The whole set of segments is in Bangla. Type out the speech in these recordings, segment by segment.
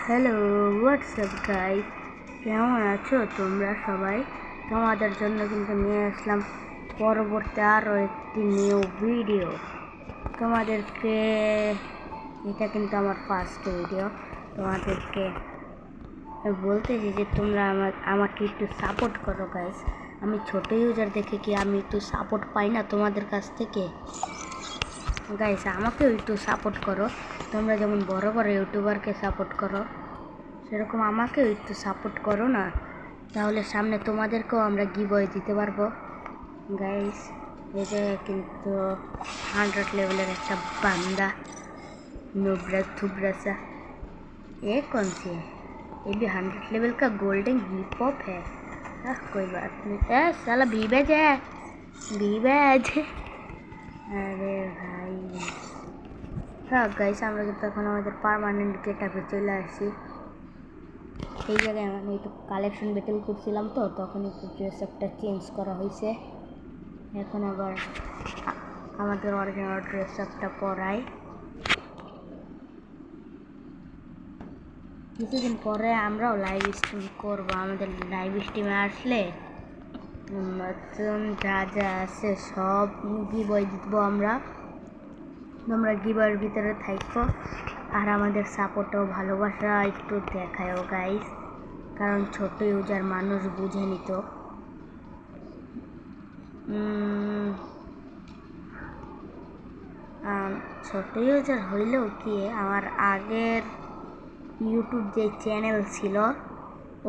হ্যালো হোয়াটসঅ্যাপ গাইস, কেমন আছো তোমরা সবাই? তোমাদের জন্য কিন্তু নিয়ে আসলাম পরবর্তী আরও একটি নিউ ভিডিও। তোমাদেরকে এটা কিন্তু আমার ফার্স্ট ভিডিও। তোমাদেরকে বলতেছি যে তোমরা আমাকে একটু সাপোর্ট করো গাইস। আমি ছোট ইউজার দেখে কি আমি একটু সাপোর্ট পাই না তোমাদের কাছ থেকে? গাইস আমাকেও একটু সাপোর্ট করো। তোমরা যেমন বড় বড় ইউটিউবারকে সাপোর্ট করো, সেরকম আমাকেও একটু সাপোর্ট করো না, তাহলে সামনে তোমাদেরকেও আমরা গিভওয়ে দিতে পারবো। গাইস এই যে কিন্তু 100 लेवल একটা বান্দা नुब्रा थुब्रा सा, ये कौन सी है? ये भी 100 लेवल का गोल्डन हिप हॉप है। कोई बात नहीं। साला बीबेज है, बीबेज। अरे भाई হ্যাঁ গাইস, আমরা কিন্তু এখন আমাদের পার্মানেন্ট গেটআপে চলে আসি। এই জায়গায় আমি একটু কালেকশন ব্যাটেল করছিলাম, তো তখন একটু ড্রেস আপটা চেঞ্জ করা হয়েছে। এখন আবার আমাদের অরিজিনাল ড্রেস আপটা পরাই। কিছুদিন পরে আমরাও লাইভ স্ট্রিম করবো। আমাদের লাইভ স্ট্রিমে আসলে নতুন যা যা আছে সব গিভওয়ে দিব আমরা। তোমরা গিভওয়ের ভিতরে থাকো আর আমাদের সাপোর্টও ভালোবাসা একটু দেখায়ও গাইস, কারণ ছোট ইউজার মানুষ বুঝেনি তো। ছোট ইউজার হইলেও কি আমার আগের ইউটিউব যে চ্যানেল ছিল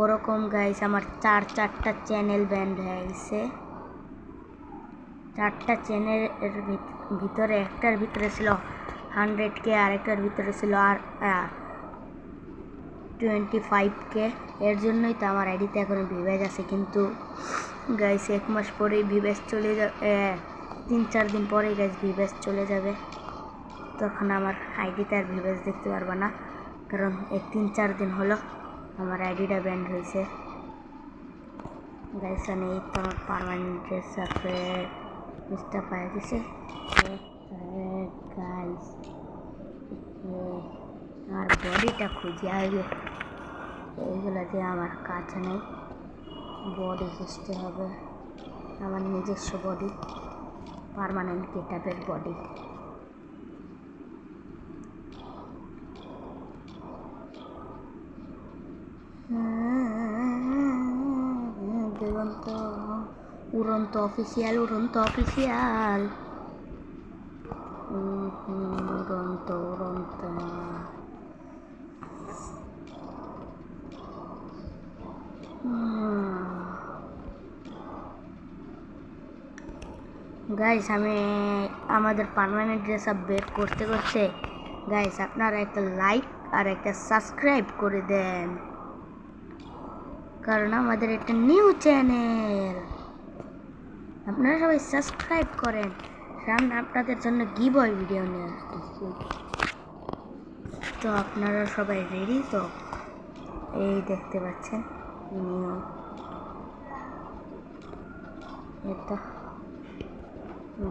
ওরকম গাইস আমার চারটা চ্যানেল ব্যান্ড হয়ে গেছে। 4টা চ্যানেলের ভিতরে একটার ভিতরে ছিল 100K, আরেকটার ভিতরে ছিল আর 25K। এর জন্যই তো আমার আইডিতে এখন ভিভেজ আছে। কিন্তু গাইস 1 মাস পরেই ভিভেজ চলে যাবে, 3-4 দিন পরেই গাইস ভিভেজ চলে যাবে। তখন আমার আইডিতে আর ভিভেজ দেখতে পারবো না, কারণ 3-4 দিন হলো আমার আইডিটা ব্যান্ড হয়েছে। গাইস আমি এই তো আমার পার্মানেন্ট ড্রেস আপে মিস্টার পাই গেছে। গাইস আমার বডিটা খুঁজে আসবে, এইগুলো দিয়ে আমার কাজ নেই। বডি খুঁজতে হবে, আমার নিজস্ব বডি, পার্মানেন্ট গেটআপের বডি। উড়ন্ত অফিসিয়াল, উড়ন্ত অফিসিয়াল, উড়ন্ত উড়ন্ত। গাইস আমি আমাদের পার্মানেন্ট ড্রেস আপ বের করতে করতে গাইস আপনারা একটা লাইক আর একটা সাবস্ক্রাইব করে দেন, কারণ আমাদের একটা নিউ চ্যানেল। আপনারা সবাই সাবস্ক্রাইব করেন, সামনে আপনাদের জন্য গিভওয়ে ভিডিও নিয়ে আসতেছি। তো আপনারা সবাই রেডি তো? এই দেখতে পাচ্ছেন নিউ এটা।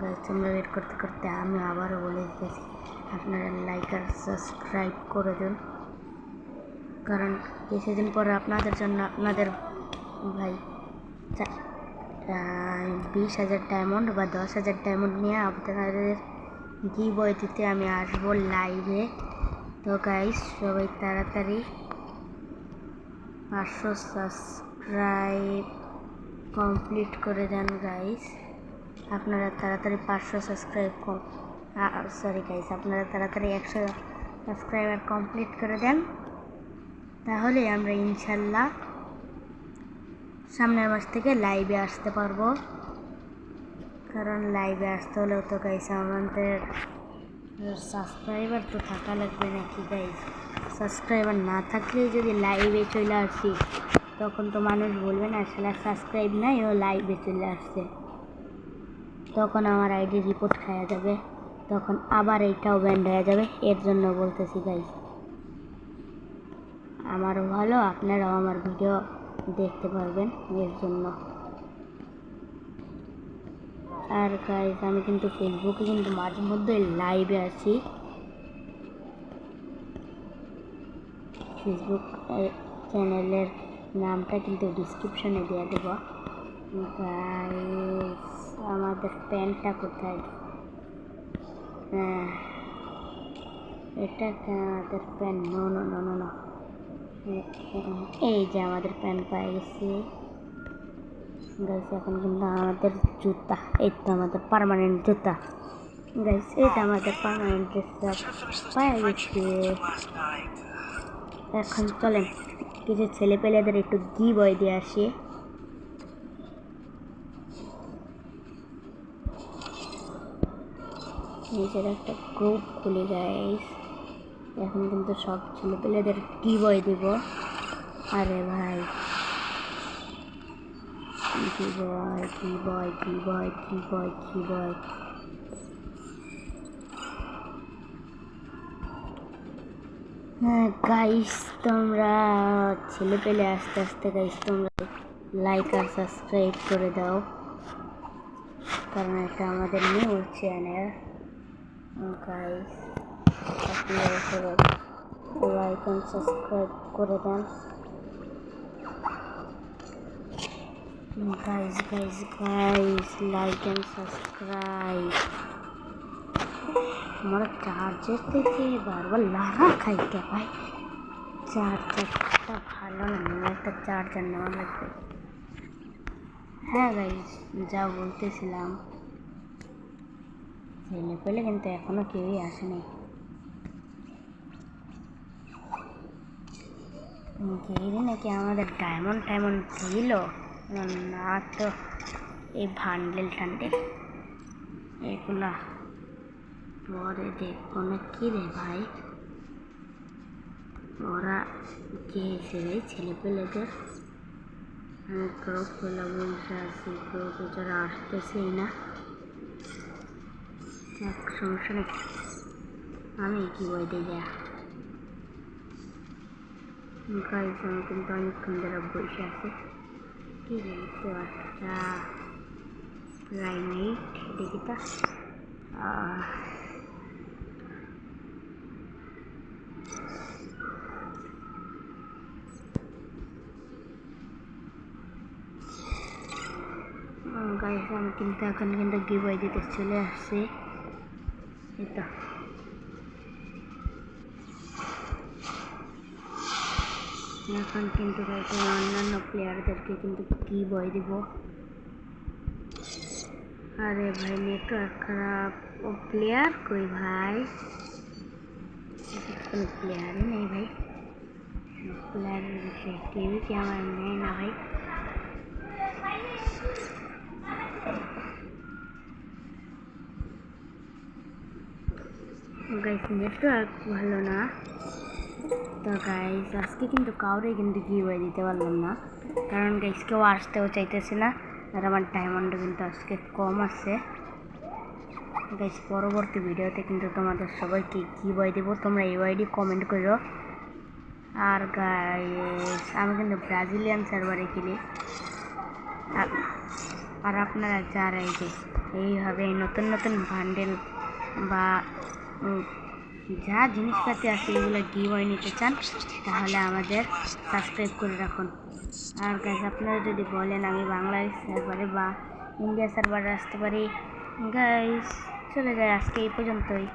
গাইস তোমরা ওয়েট করতে করতে আমি আবারও বলে দিতেছি, আপনারা লাইক আর সাবস্ক্রাইব করে দিন, কারণ কিছুদিন পরে আপনাদের জন্য আপনাদের ভাই 20,000 ডায়মন্ড বা 10,000 ডায়মন্ড নিয়ে আপনাদের গিভওয়ে দিতে আমি আসবো লাইভে। তো গাইস সবাই তাড়াতাড়ি 500 সাবস্ক্রাইব কমপ্লিট করে দেন গাইস। আপনারা তাড়াতাড়ি 500 সাবস্ক্রাইব সরি গাইস, আপনারা তাড়াতাড়ি 100 সাবস্ক্রাইবার কমপ্লিট করে দেন, তাহলে আমরা ইনশাল্লাহ সামনের মাস থেকে লাইভে আসতে পারবো। কারণ লাইভে আসতে হলেও তো গাইস আমাদের সাবস্ক্রাইবার তো থাকা লাগবে নাকি গাইস? সাবস্ক্রাইবার না থাকলেই যদি লাইভে চলে আসি, তখন তো মানুষ বলবে না আসলে সাবস্ক্রাইব নাই, ও লাইভে চলে আসছে। তখন আমার আইডি রিপোর্ট খাওয়া যাবে, তখন আবার এইটাও ব্যান্ড হয়ে যাবে। এর জন্য বলতেছি গাইস, আমারও ভালো, আপনারাও আমার ভিডিও দেখতে পারবেন এর জন্য। আর গাইস আমি কিন্তু ফেসবুকে কিন্তু মাঝে মধ্যে লাইভে আছি। ফেসবুক চ্যানেলের নামটা কিন্তু ডিসক্রিপশনে দিয়ে দেবো। গাইস আমাদের প্যান্টটা কোথায়? এটা আমাদের pant? No no no no no, এই যে আমাদের প্যান্ট পেয়ে গেছি গাইস। এখন কিন্তু আমাদের জুতা, এই তো আমাদের পার্মানেন্ট জুতা গাইস, এটা আমাদের পার্মানেন্ট জুতা পেয়ে গেছি। এখন চলেন কিছু ছেলে পেলেদের একটু গিভওয়ে দিয়ে আসি। নিজের একটা গ্রুপ খুলে গাইস, এখন কিন্তু সব ছেলে পেলেদের গিভওয়ে দিব। আরে ভাই giveaway giveaway giveaway giveaway giveaway, হ্যাঁ গাইস তোমরা ছেলে পেলে আস্তে আস্তে গাইস তোমরা লাইক আর সাবস্ক্রাইব করে দাও, কারণ এটা আমাদের নিউ চ্যানেল গাইস। আপনারা সবাই লাইক আর সাবস্ক্রাইব করে দেন guys guys guys, like and subscribe. हमारा চার্জার থেকে বারবার লাড়া খাইতে ভাই, চার্জারটা ভালো না, একটা চার্জার নেওয়া লাগবে। হ্যাঁ গাইস যা বলতেছিলাম, ছেলে পেলে কিন্তু এখনো কেউই আসেনি। গেরি নাকি আমাদের ডায়মন্ড টাইমন্ড দিল না, তো এই ভান্ডেল টান্ডেল এগুলা পরে দেখবো না। কি রে ভাই, ওরা গিয়েছে রে ছেলে পেলেদের? আমি গ্রুপ খুলে বলতে আছি, গ্রুপে যারা আসতেছেই না, এক সমস্যা নেই, আমি কি বই দিয়ে যা গাইস। আমি কিন্তু অনেকক্ষণ ধরে বসে আছে, কি বলতে একটা প্রাইমেট দেখি তা গাইস। আমি কিন্তু এখন কিন্তু গিভওয়ে দিতে চলে আসছি, এটা এখন কিন্তু গাইস অন্যান্য প্লেয়ারদেরকে কিন্তু গিভওয়ে দিব। আরে ভাই নেটওয়ার্ক খারাপ, ও প্লেয়ার কই ভাই? কোনো প্লেয়ারই নেই ভাই, প্লেয়ারের বিষয়ে কেউই কি আমার নেই না ভাই। গাইস নেটওয়ার্ক ভালো না তো গাইস, আজকে কিন্তু কাউরে কিন্তু গিভওয়ে দিতে পারলাম না, কারণ গাইস কেউ আসতেও চাইতেছে না, আর আমার ডায়মন্ডও কিন্তু আজকে কম আছে গাইস। পরবর্তী ভিডিওতে কিন্তু তোমাদের সবাইকে গিভওয়ে দেবো, তোমরা ইউআইডি কমেন্ট করো। আর গাইস আমি কিন্তু ব্রাজিলিয়ান সার্ভারে খেলি, আর আপনারা যারা এই যে এইভাবে নতুন নতুন বান্ডেল বা যা জিনিসপাতি আছে এগুলো গিভওয়ে নিতে চান, তাহলে আমাদের সাবস্ক্রাইব করে রাখুন। আর গাইস আপনারা যদি বলেন আমি বাংলাদেশ সার্ভারে বা ইন্ডিয়া সার্ভারে আসতে পারি, গাইস চলে যায়। আজকে এই পর্যন্তই।